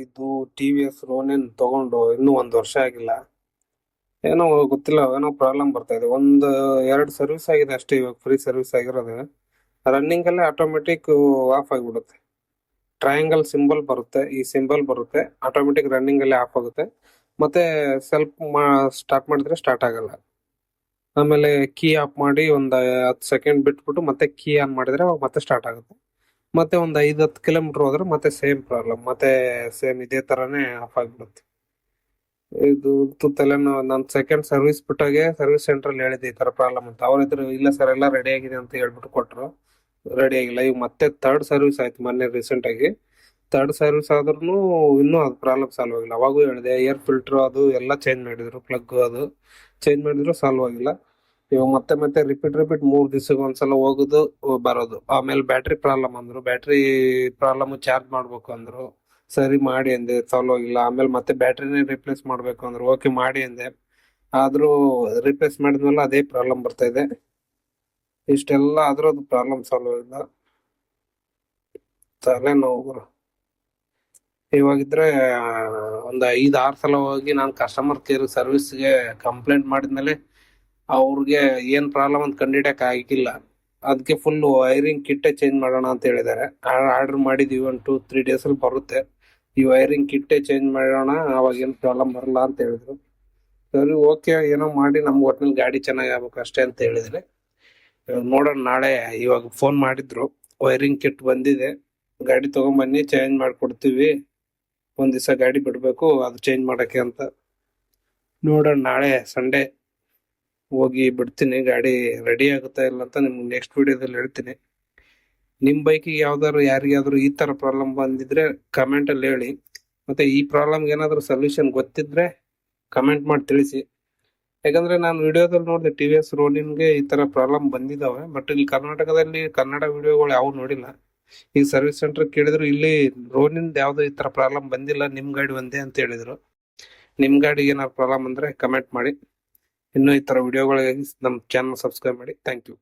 ಇದು T V S ರೋನಿನ್ ತಗೊಂಡು ಇನ್ನೂ 1 ವರ್ಷ ಆಗಿಲ್ಲ. ಏನೋ ಗೊತ್ತಿಲ್ಲ, ಏನೋ ಪ್ರಾಬ್ಲಮ್ ಬರ್ತಾ ಇದೆ. ಎರಡು ಸರ್ವಿಸ್ ಆಗಿದೆ ಅಷ್ಟೇ, ಇವಾಗ ಫ್ರೀ ಸರ್ವಿಸ್ ಆಗಿರೋದು. ರನ್ನಿಂಗ್ ಅಲ್ಲೇ ಆಟೋಮೆಟಿಕ್ ಆಫ್ ಆಗಿಬಿಡುತ್ತೆ. ಟ್ರಯಾಂಗಲ್ ಸಿಂಬಲ್ ಬರುತ್ತೆ, ಈ ಸಿಂಬಲ್ ಬರುತ್ತೆ, ಆಟೋಮೆಟಿಕ್ ರನ್ನಿಂಗ್ ಅಲ್ಲೇ ಆಫ್ ಆಗುತ್ತೆ. ಮತ್ತೆ ಸೆಲ್ಫ್ ಸ್ಟಾರ್ಟ್ ಮಾಡಿದ್ರೆ ಸ್ಟಾರ್ಟ್ ಆಗಲ್ಲ. ಆಮೇಲೆ ಕೀ ಆಫ್ ಮಾಡಿ ಒಂದು 10 ಸೆಕೆಂಡ್ ಬಿಟ್ಬಿಟ್ಟು ಮತ್ತೆ ಕೀ ಆನ್ ಮಾಡಿದ್ರೆ ಅವಾಗ ಮತ್ತೆ ಸ್ಟಾರ್ಟ್ ಆಗುತ್ತೆ. ಮತ್ತೆ ಒಂದು 5-10 ಕಿಲೋಮೀಟರ್ ಹೋದ್ರೆ ಮತ್ತೆ ಸೇಮ್ ಪ್ರಾಬ್ಲಮ್, ಮತ್ತೆ ಸೇಮ್ ಇದೇ ತರನೇ ಆಫ್ ಆಗಿಬಿಡುತ್ತೆ. ಇದು ತಲೆನೋವು. ನಾನು ಸೆಕೆಂಡ್ ಸರ್ವಿಸ್ ಬಿಟ್ಟಾಗೆ ಸರ್ವಿಸ್ ಸೆಂಟರ್ ಹೇಳಿದ್ದೆ ಈ ತರ ಪ್ರಾಬ್ಲಮ್ ಅಂತ. ಅವ್ರಿದ್ರು ಇಲ್ಲ ಸರ್ ಎಲ್ಲ ರೆಡಿ ಆಗಿದೆ ಅಂತ ಹೇಳ್ಬಿಟ್ಟು ಕೊಟ್ರು. ರೆಡಿ ಆಗಿಲ್ಲ. ಈಗ ಮತ್ತೆ ಥರ್ಡ್ ಸರ್ವಿಸ್ ಆಯ್ತು ಮೊನ್ನೆ ರೀಸೆಂಟ್ ಆಗಿ. ಥರ್ಡ್ ಸರ್ವಿಸ್ ಆದ್ರೂ ಇನ್ನೂ ಅದು ಪ್ರಾಬ್ಲಮ್ ಸಾಲ್ವ್ ಆಗಿಲ್ಲ. ಅವಾಗೂ ಹೇಳಿದೆ ಏರ್ ಫಿಲ್ಟರ್ ಅದು ಎಲ್ಲ ಚೇಂಜ್ ಮಾಡಿದ್ರು, ಪ್ಲಗ್ ಅದು ಚೇಂಜ್ ಮಾಡಿದ್ರು ಸಾಲ್ವ್ ಆಗಿಲ್ಲ. ಇವಾಗ ಮತ್ತೆ ಮತ್ತೆ ರಿಪೀಟ್ 3 ದಿವಸಕ್ಕೆ ಒಂದ್ಸಲ ಹೋಗುದು ಬರೋದು. ಆಮೇಲೆ ಬ್ಯಾಟ್ರಿ ಪ್ರಾಬ್ಲಮ್ ಅಂದ್ರು, ಬ್ಯಾಟ್ರಿ ಪ್ರಾಬ್ಲಮ್ ಚಾರ್ಜ್ ಮಾಡ್ಬೇಕು ಅಂದ್ರು. ಸರಿ ಮಾಡಿ ಅಂದೆ, ಸಾಲ್ವ್ ಆಗಿಲ್ಲ. ಆಮೇಲೆ ಮತ್ತೆ ಬ್ಯಾಟ್ರಿನೇ ರಿಪ್ಲೇಸ್ ಮಾಡ್ಬೇಕು ಅಂದ್ರು, ಓಕೆ ಮಾಡಿ ಅಂದೆ. ಆದ್ರೂ ರಿಪ್ಲೇಸ್ ಮಾಡಿದ್ಮೇಲೆ ಅದೇ ಪ್ರಾಬ್ಲಮ್ ಬರ್ತಾ ಇದೆ. ಇಷ್ಟೆಲ್ಲ ಆದ್ರೂ ಅದು ಪ್ರಾಬ್ಲಮ್ ಸಾಲ್ವ್ ಆಗಿಲ್ಲ. ತಲೆ ನೋವು. ಇವಾಗಿದ್ರೆ ಒಂದು 5-6 ಸಲ ಹೋಗಿ ನಾನು ಕಸ್ಟಮರ್ ಕೇರ್ ಸರ್ವಿಸ್ಗೆ ಕಂಪ್ಲೇಂಟ್ ಮಾಡಿದ್ಮೇಲೆ ಅವ್ರಿಗೆ ಏನ್ ಪ್ರಾಬ್ಲಮ್ ಅಂತ ಕಂಡಿಡಿಯಕ್ ಆಗಿಲ್ಲ. ಅದಕ್ಕೆ ಫುಲ್ ವೈರಿಂಗ್ ಕಿಟ್ಟೇ ಚೇಂಜ್ ಮಾಡೋಣ ಅಂತ ಹೇಳಿದ್ದಾರೆ. ಆರ್ಡರ್ ಮಾಡಿದೀವಿ 1-2-3 ಡೇಸ್ ಅಲ್ಲಿ ಬರುತ್ತೆ. ಈ ವೈರಿಂಗ್ ಕಿಟ್ಟೇ ಚೇಂಜ್ ಮಾಡೋಣ, ಅವಾಗ ಏನ್ ಪ್ರಾಬ್ಲಮ್ ಬರಲ್ಲ ಅಂತ ಹೇಳಿದ್ರು. ಸರಿ ಓಕೆ, ಏನೋ ಮಾಡಿ ನಮ್ಗೆ ಒಟ್ಟಿನಲ್ಲಿ ಗಾಡಿ ಚೆನ್ನಾಗಿ ಆಗ್ಬೇಕು ಅಷ್ಟೇ ಅಂತ ಹೇಳಿದ್ರೆ. ನೋಡೋಣ ನಾಳೆ. ಇವಾಗ ಫೋನ್ ಮಾಡಿದ್ರು, ವೈರಿಂಗ್ ಕಿಟ್ ಬಂದಿದೆ, ಗಾಡಿ ತಗೊಂಬನ್ನಿ ಚೇಂಜ್ ಮಾಡ್ಕೊಡ್ತೀವಿ, ಒಂದ್ ದಿವಸ ಗಾಡಿ ಬಿಡ್ಬೇಕು ಅದು ಚೇಂಜ್ ಮಾಡಕ್ಕೆ ಅಂತ. ನೋಡೋಣ ನಾಳೆ ಸಂಡೇ ಹೋಗಿ ಬಿಡ್ತೀನಿ. ಗಾಡಿ ರೆಡಿ ಆಗುತ್ತಾ ಇಲ್ಲ ಅಂತ ನಿಮ್ಗೆ ನೆಕ್ಸ್ಟ್ ವಿಡಿಯೋದಲ್ಲಿ ಹೇಳ್ತೀನಿ. ನಿಮ್ ಬೈಕಿಗೆ ಯಾರಿಗಾದ್ರೂ ಈ ತರ ಪ್ರಾಬ್ಲಮ್ ಬಂದಿದ್ರೆ ಕಮೆಂಟ್ ಅಲ್ಲಿ ಹೇಳಿ. ಮತ್ತೆ ಈ ಪ್ರಾಬ್ಲಮ್ ಏನಾದ್ರೂ ಸೊಲ್ಯೂಷನ್ ಗೊತ್ತಿದ್ರೆ ಕಮೆಂಟ್ ಮಾಡಿ ತಿಳಿಸಿ. ಯಾಕಂದ್ರೆ ನಾನು ವಿಡಿಯೋದಲ್ಲಿ ನೋಡಿದೆ ಟಿ ವಿ ಎಸ್ ರೋನಿನ್ಗೆ ಈ ತರ ಪ್ರಾಬ್ಲಮ್ ಬಂದಿದಾವೆ, ಬಟ್ ಇಲ್ಲಿ ಕರ್ನಾಟಕದಲ್ಲಿ ಕನ್ನಡ ವಿಡಿಯೋಗಳು ಯಾವ ನೋಡಿಲ್ಲ. ಈ ಸರ್ವಿಸ್ ಸೆಂಟರ್ ಕೇಳಿದ್ರು ಇಲ್ಲಿ ರೋನಿಂದ ಯಾವ್ದು ಈ ತರ ಪ್ರಾಬ್ಲಮ್ ಬಂದಿಲ್ಲ, ನಿಮ್ ಗಾಡಿ ಒಂದೇ ಅಂತ ಹೇಳಿದ್ರು. ನಿಮ್ ಗಾಡಿ ಏನಾದ್ರು ಪ್ರಾಬ್ಲಮ್ ಅಂದ್ರೆ ಕಮೆಂಟ್ ಮಾಡಿ. ಇನ್ನೂ ಈ ತರ ವಿಡಿಯೋಗಳಿಗಾಗಿ ನಮ್ಮ ಚಾನಲ್ ಸಬ್ಸ್ಕ್ರೈಬ್ ಮಾಡಿ. Thank you.